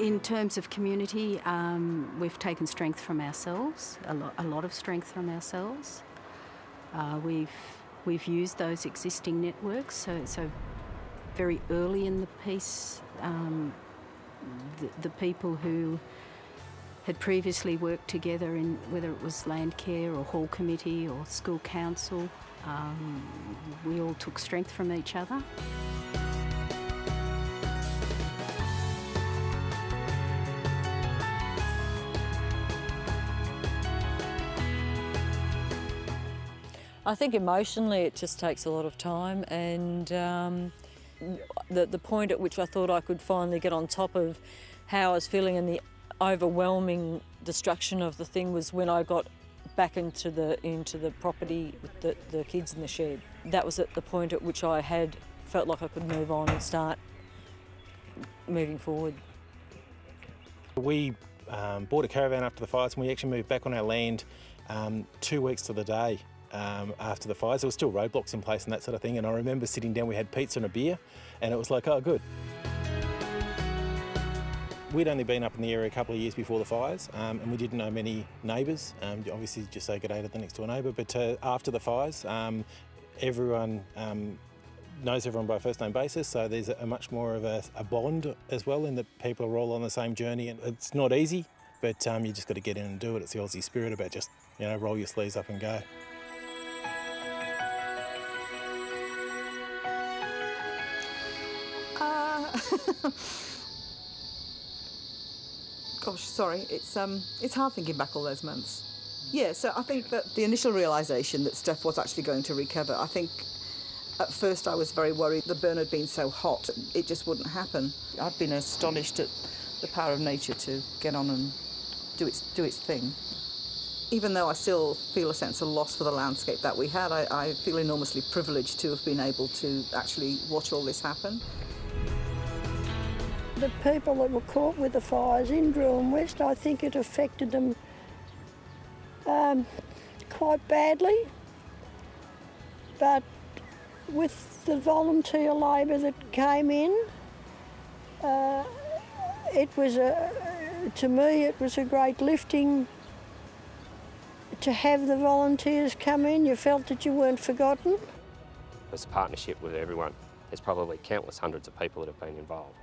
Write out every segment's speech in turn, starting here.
In terms of community, we've taken strength from ourselves, a lot of strength from ourselves. We've used those existing networks, so very early in the piece, the people who had previously worked together in whether it was land care or hall committee or school council, we all took strength from each other. I think emotionally it just takes a lot of time, and the point at which I thought I could finally get on top of how I was feeling and the overwhelming destruction of the thing was when I got back into the property with the kids in the shed. That was at the point at which I had felt like I could move on and start moving forward. We bought a caravan after the fires, and we actually moved back on our land 2 weeks to the day after the fires. There were still roadblocks in place and that sort of thing, and I remember sitting down, we had pizza and a beer, and it was like, oh, good. We'd only been up in the area a couple of years before the fires, and we didn't know many neighbours. Obviously, just say good day to the next door neighbour, but after the fires, everyone knows everyone by first name basis, so there's a much more of a bond as well, in that people are all on the same journey, and it's not easy, but you just got to get in and do it. It's the Aussie spirit about just, roll your sleeves up and go. Gosh, sorry, it's hard thinking back all those months. Yeah, so I think that the initial realisation that stuff was actually going to recover, I think at first I was very worried. The burn had been so hot, it just wouldn't happen. I've been astonished at the power of nature to get on and do its thing. Even though I still feel a sense of loss for the landscape that we had, I feel enormously privileged to have been able to actually watch all this happen. The people that were caught with the fires in Drew and West, I think it affected them quite badly. But with the volunteer labour that came in, it was to me it was a great lifting to have the volunteers come in. You felt that you weren't forgotten. It's a partnership with everyone. There's probably countless hundreds of people that have been involved.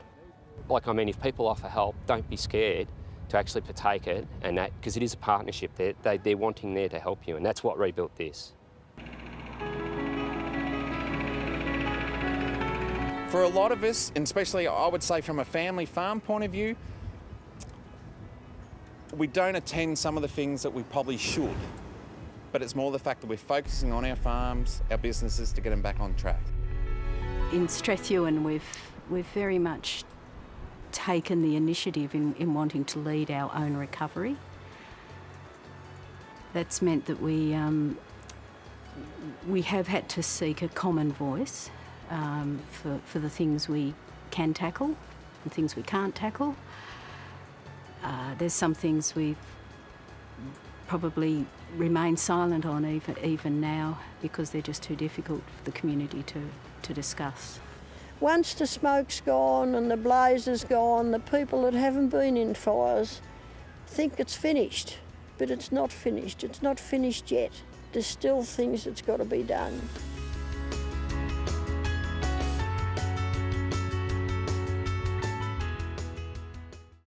If people offer help, don't be scared to actually partake it, and that, because it is a partnership. They're wanting there to help you, and that's what rebuilt this. For a lot of us, and especially I would say from a family farm point of view, we don't attend some of the things that we probably should, but it's more the fact that we're focusing on our farms, our businesses, to get them back on track. In Strathewen, we've very much taken the initiative in wanting to lead our own recovery. That's meant that we have had to seek a common voice for the things we can tackle and things we can't tackle. There's some things we've probably remain silent on even now because they're just too difficult for the community to discuss. Once the smoke's gone and the blaze is gone, the people that haven't been in fires think it's finished, but it's not finished. It's not finished yet. There's still things that's got to be done.